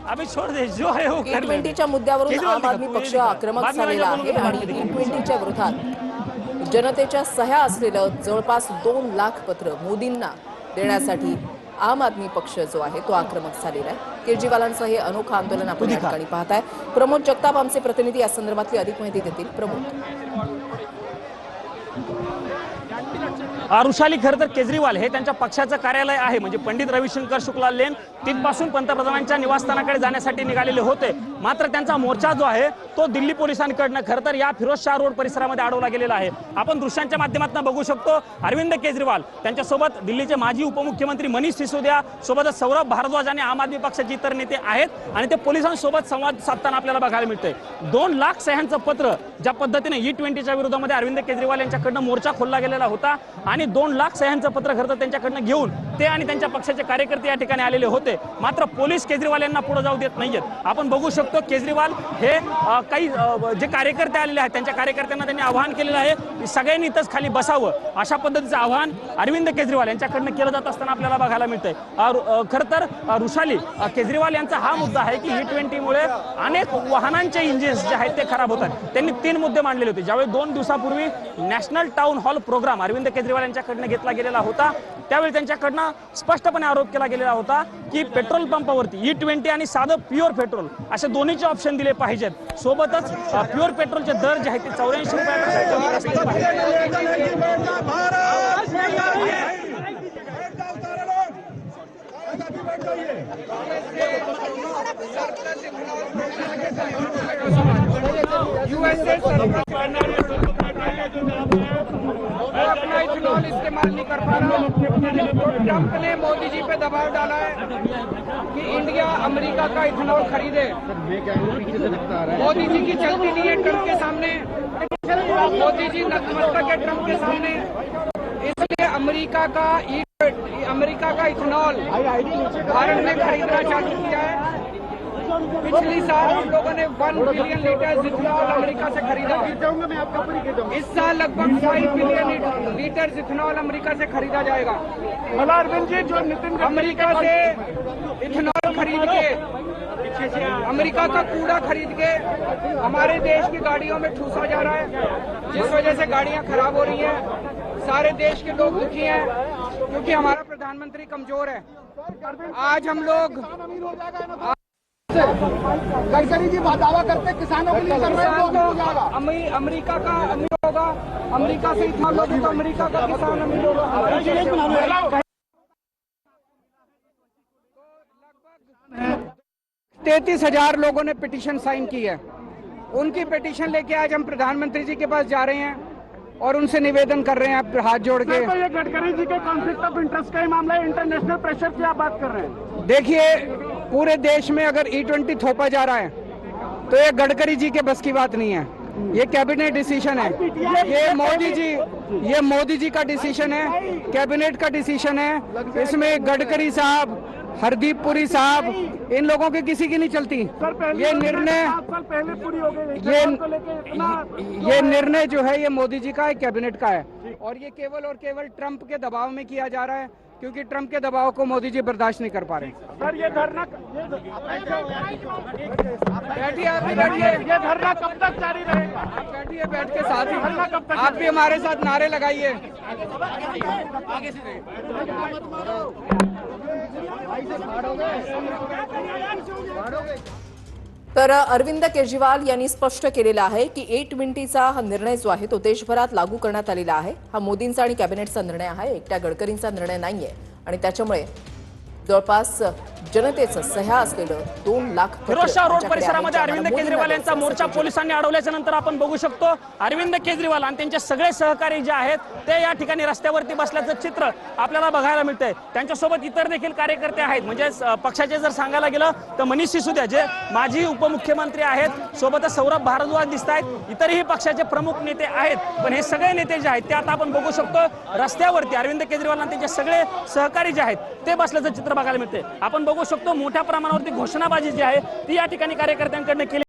अभी छोड़ दे, जो है वो कर ले। T20च्या मुद्द्यावरून आम आदमी पक्ष आक्रमक झालेला आहे आणि T20च्या विरोधात जनतेच्या सह्या असलेलं जवळपास 2 लाख पत्र मोदींना देण्यासाठी आम आदमी पक्ष जो आहे तो आक्रमक झालेला आहे। केजरीवालांचं हे अनोखं आंदोलन आपण या ठिकाणी पाहताय। प्रमोद जगताप आमचे प्रतिनिधी या संदर्भातली अधिक माहिती देतील। प्रमोद, ऋषाली, खरं तर केजरीवाल हे त्यांच्या पक्षाचं कार्यालय आहे म्हणजे पंडित रविशंकर शुक्ला लेन तिथपासून पंतप्रधानांच्या निवासस्थानाकडे जाण्यासाठी निघालेले होते। मात्र त्यांचा मोर्चा जो आहे तो दिल्ली पोलिसांकडनं खरं तर या फिरोजशाह रोड परिसरामध्ये अडवला गेलेला आहे। आपण दृश्यांच्या माध्यमातून बघू शकतो अरविंद केजरीवाल त्यांच्यासोबत दिल्लीचे माजी उपमुख्यमंत्री मनीष सिसोदिया सोबतच सौरभ भारद्वाज आणि आम आदमी पक्षाचे इतर नेते आहेत आणि ते पोलिसांसोबत संवाद साधताना आपल्याला बघायला मिळतंय। 2 लाख सह्यांचं पत्र ज्या पद्धतीने E20च्या विरोधामध्ये अरविंद केजरीवाल यांच्याकडनं मोर्चा खोलला गेलेला होता आणि 2 लाख सह्यांचं पत्र खरं तर त्यांच्याकडनं घेऊन ते आणि त्यांच्या पक्षाचे कार्यकर्ते या ठिकाणी आलेले होते। मात्र पोलीस केजरीवाल यांना पुढे जाऊ देत नाहीयेत। आपण बघू शकतो केजरीवाल हे काही जे कार्यकर्ते आलेले आहेत त्यांच्या कार्यकर्त्यांना त्यांनी आवाहन केलेलं आहे की सगळ्यांनी इथंच खाली बसावं, अशा पद्धतीचं आवाहन अरविंद केजरीवाल यांच्याकडनं केलं जात असताना आपल्याला बघायला मिळतंय। खरं तर ऋषाली, केजरीवाल यांचा हा मुद्दा आहे की E20मुळे अनेक वाहनांचे इंजिन्स जे आहेत ते खराब होतात। त्यांनी 3 मुद्दे मांडलेले होते। ज्यावेळी 2 दिवसापूर्वी national town hall program Arvind Kejriwal यांच्याकडनं घेतला गेलेला होता त्यावेळी त्यांच्याकडनं स्पष्टपणे आरोप केला गेलेला होता की पेट्रोल पंपावरती E20 आणि साधं प्युअर पेट्रोल असे दोन्हीचे ऑप्शन दिले पाहिजेत। सोबतच प्युअर पेट्रोलचे दर जे आहेत ते 84 रुपयापेक्षा कमी अपना इथेनॉल इस्तेमाल नहीं कर पा रहा। ट्रंप ने मोदी जी पे दबाव डाला है कि इंडिया अमेरिका का इथेनॉल खरीदे। मोदी जी की चलती नहीं है ट्रंप के सामने, मोदी जी नतमस्तक है ट्रंप के सामने। इसलिए अमेरिका का इथेनॉल भारत में खरीदना चालू किया है। पिछली साल हम लोगों ने 1 बिलियन लीटर इथेनॉल अमेरिका से खरीदा। इस साल लगभग 5 बिलियन लीटर इथेनॉल अमेरिका से खरीदा जाएगा। अरविंद जी, जो नितिन अमेरिका से इथेनॉल खरीद के, अमेरिका का कूड़ा खरीद के हमारे देश की गाड़ियों में ठूसा जा रहा है, जिस वजह से गाड़ियां खराब हो रही हैं। सारे देश के लोग दुखी हैं क्योंकि हमारा प्रधानमंत्री कमजोर है। आज हम लोग गडकरी जी दावा करते किसानों के लिए कर रहे हैं, तो हो जाएगा। अमेरिका का अमीर होगा, अमेरिका से इथेनॉल होगा तो अमेरिका का किसान अमीर होगा। 33,000 लोगों ने पिटीशन साइन की है। उनकी पिटीशन लेके आज हम प्रधानमंत्री जी के पास जा रहे हैं और उनसे निवेदन कर रहे हैं आप हाथ जोड़ के। तो ये गडकरी जी के कॉन्फ्लिक्ट ऑफ इंटरेस्ट का ही मामला है, इंटरनेशनल प्रेशर की आप बात कर रहे हैं। देखिए, पूरे देश में अगर E20 थोपा जा रहा है तो ये गडकरी जी के बस की बात नहीं है, ये कैबिनेट डिसीजन है। ये मोदी जी का डिसीजन है, कैबिनेट का डिसीजन है। इसमें गडकरी साहब, हरदीप पुरी साहब, इन लोगों की किसी की नहीं चलती। ये निर्णय जो है ये मोदी जी का है, कैबिनेट का है और ये केवल और केवल ट्रंप के दबाव में किया जा रहा है क्योंकि ट्रंप के दबाव को मोदी जी बर्दाश्त नहीं कर पा रहे। सर, ये धरना बैठिए, आप भी बैठिए। ये धरना कब तक जारी रहेगा? आप बैठिए, बैठ के साथ ही आप भी हमारे साथ नारे लगाइए। तर अरविंद केजरीवाल यांनी स्पष्ट केलेलं आहे की E20चा हा निर्णय जो आहे तो देशभरात लागू करण्यात आलेला आहे। हा मोदींचा आणि कॅबिनेटचा निर्णय आहे, एकट्या गडकरींचा निर्णय नाहीये आणि त्याच्यामुळे जवळपास जनतेचं सह्या असलेलं 2 लाख फिरोजशाह रोड परिसरामध्ये अरविंद केजरीवाल यांचा मोर्चा पोलिसांनी अडवल्याच्या नंतर आपण बघू शकतो अरविंद केजरीवाल आणि त्यांचे सगळे सहकारी जे आहेत ते या ठिकाणी रस्त्यावरती बसल्याचं चित्र आपल्याला बघायला मिळतंय। त्यांच्यासोबत इतर देखील कार्यकर्ते आहेत, म्हणजे पक्षाचे जर सांगायला गेलं तर मनीष सिसोदिया जे माजी उपमुख्यमंत्री आहेत, सोबतच सौरभ भारद्वाज दिसत आहेत, इतरही पक्षाचे प्रमुख नेते आहेत। पण हे सगळे नेते जे आहेत ते आता आपण बघू शकतो रस्त्यावरती अरविंद केजरीवाल आणि त्यांचे सगळे सहकारी जे आहेत ते बसल्याचं चित्र बघायला मिळते। आपण बघू शकतो मोठ्या प्रमाणावरती घोषणाबाजी जी आहे ती या ठिकाणी कार्यकर्त्यांकडून केली